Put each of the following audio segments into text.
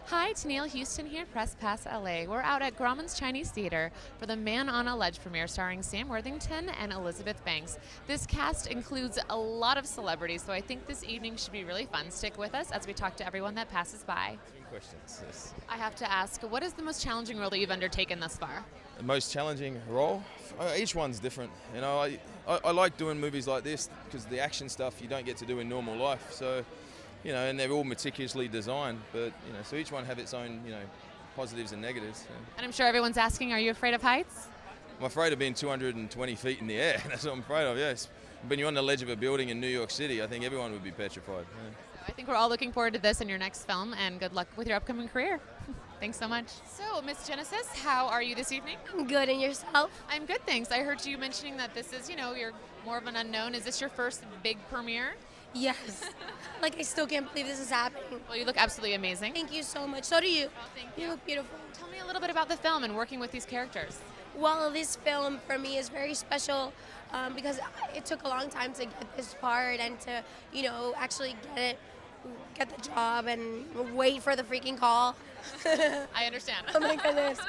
Hi, Tennille Houston here, Press Pass LA. We're out at Grauman's Chinese Theater for the Man on a Ledge premiere starring Sam Worthington and Elizabeth Banks. This cast includes a lot of celebrities, so I think this evening should be really fun. Stick with us as we talk to everyone that passes by. Three questions. Yes. I have to ask, what is the most challenging role that you've undertaken thus far? The most challenging role? Each one's different. You know, I like doing movies like this because the action stuff you don't get to do in normal life. So, you know, and they're all meticulously designed, but, you know, so each one have its own, you know, positives and negatives. Yeah. And I'm sure everyone's asking, are you afraid of heights? I'm afraid of being 220 feet in the air. That's what I'm afraid of, yes. When you're on the ledge of a building in New York City, I think everyone would be petrified. Yeah. I think we're all looking forward to this and your next film, and good luck with your upcoming career. Thanks so much. So, Miss Genesis, how are you this evening? I'm good, and yourself? I'm good, thanks. I heard you mentioning that this is, you know, you're more of an unknown. Is this your first big premiere? Yes. Like, I still can't believe this is happening. Well, you look absolutely amazing. Thank you so much. So do you. Oh, thank You look beautiful. Tell me a little bit about the film and working with these characters. Well, this film for me is very special because it took a long time to get this part and to, you know, actually get the job and wait for the freaking call. I understand. Oh my goodness.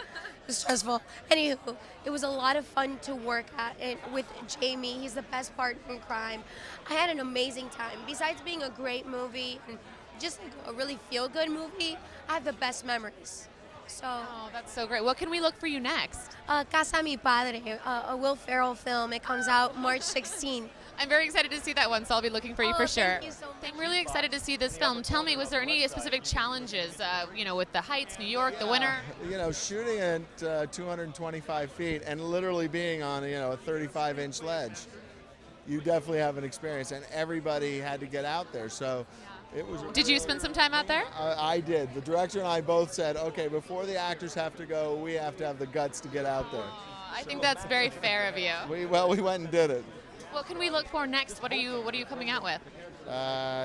It's stressful. Anywho, it was a lot of fun to work at it with Jamie. He's the best partner in crime. I had an amazing time. Besides being a great movie and just like a really feel-good movie, I have the best memories. So, Oh, that's so great. What can we look for you next? Casa Mi Padre, a Will Ferrell film. It comes out March 16th. I'm very excited to see that one, so I'll be looking for you Oh, for sure. thank you so much. I'm really excited to see this film. Tell me, was there any specific challenges, you know, with the heights, New York, the winter? You know, shooting at 225 feet and literally being on, you know, a 35-inch ledge, you definitely have an experience, and everybody had to get out there. So it was. Did you spend some time out there? I did. The director and I both said, okay, before the actors have to go, we have to have the guts to get out there. I think that's very fair of you. We went and did it. What can we look for next? What are you coming out with?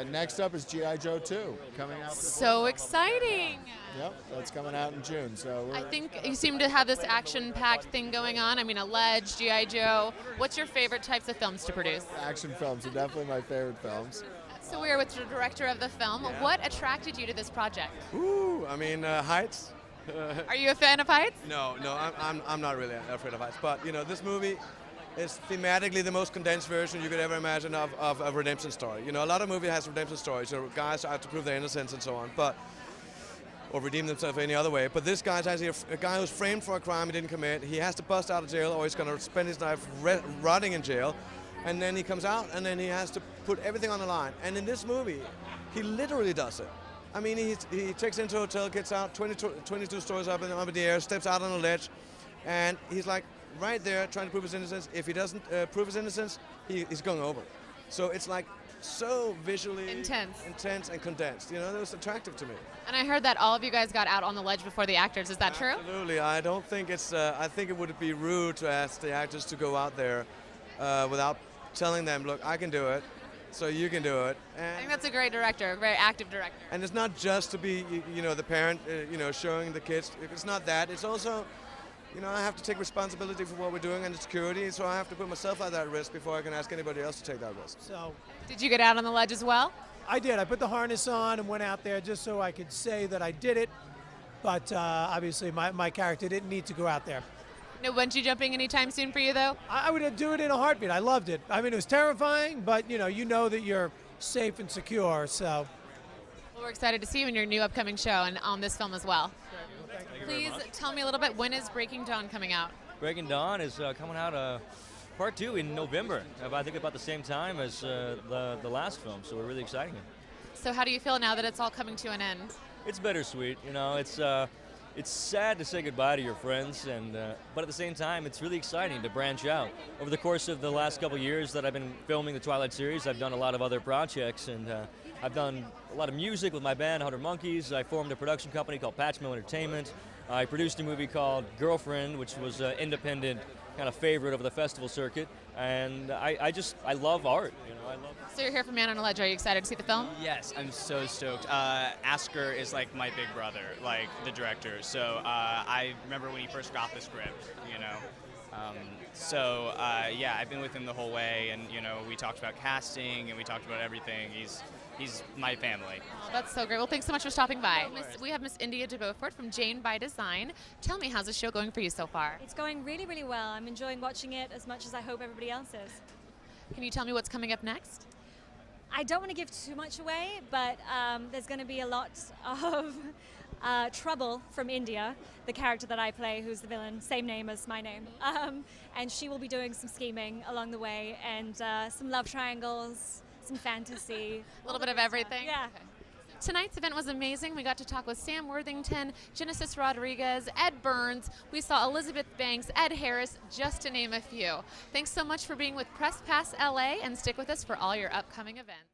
Next up is G.I. Joe 2 coming out. So exciting. Yep, that's coming out in June. So I think you seem to have this action-packed thing going on. I mean, a ledge, G.I. Joe. What's your favorite types of films to produce? action films are definitely my favorite films. So we are with the director of the film. What attracted you to this project? Ooh, I mean, heights. Are you a fan of heights? No, I'm not really afraid of heights. But, you know, this movie is thematically the most condensed version you could ever imagine of a redemption story. You know, a lot of movies has redemption stories. So guys have to prove their innocence and so on, or redeem themselves any other way. But this guy's actually a guy who's framed for a crime he didn't commit. He has to bust out of jail, or he's going to spend his life rotting in jail. And then he comes out, and then he has to put everything on the line. And in this movie, he literally does it. I mean, he checks into a hotel, gets out 22 stories up in the air, steps out on a ledge, and he's like right there trying to prove his innocence. If he doesn't prove his innocence, he's going over. So it's like so visually Intense and condensed. You know, that was attractive to me. And I heard that all of you guys got out on the ledge before the actors. Is that true? Absolutely. I don't think it's. I think it would be rude to ask the actors to go out there without telling them, look, I can do it, so you can do it. I think that's a great director, a very active director. And it's not just to be, you know, the parent, you know, showing the kids. It's not that. It's also, you know, I have to take responsibility for what we're doing and the security, so I have to put myself at that risk before I can ask anybody else to take that risk. So Did you get out on the ledge as well? I did. I put the harness on and went out there just so I could say that I did it. But obviously, my character didn't need to go out there. No bungee jumping anytime soon for you, though? I would do it in a heartbeat. I loved it. I mean, it was terrifying, but you know that you're safe and secure. So Well, we're excited to see you in your new upcoming show and on this film as well. Please tell me a little bit, when is Breaking Dawn coming out? Breaking Dawn is coming out part 2 in November. I think about the same time as the last film, so we're really exciting it. So how do you feel now that it's all coming to an end? It's bittersweet, you know. It's sad to say goodbye to your friends, but at the same time, it's really exciting to branch out. Over the course of the last couple years that I've been filming the Twilight series, I've done a lot of other projects, and I've done a lot of music with my band, 100 Monkeys. I formed a production company called Patchmill Entertainment. I produced a movie called Girlfriend, which was an independent kind of favorite over the festival circuit, and I love art. You know, I love. So you're here for Man on a Ledge. Are you excited to see the film? Yes, I'm so stoked. Asger is like my big brother, like the director. So I remember when he first got the script, you know. Yeah, I've been with him the whole way, and you know, we talked about casting and we talked about everything. he's my family. Oh, that's so great. Well, thanks so much for stopping by. We have Miss India de Beaufort from Jane by Design. Tell me, how's the show going for you so far? It's going really, really well. I'm enjoying watching it as much as I hope everybody else is. Can you tell me what's coming up next? I don't want to give too much away, but there's going to be a lot of trouble from India, the character that I play, who's the villain, same name as my name. And she will be doing some scheming along the way, and some love triangles, some fantasy. A little bit of everything? Yeah. Okay. Tonight's event was amazing. We got to talk with Sam Worthington, Genesis Rodriguez, Ed Burns. We saw Elizabeth Banks, Ed Harris, just to name a few. Thanks so much for being with Press Pass LA, and stick with us for all your upcoming events.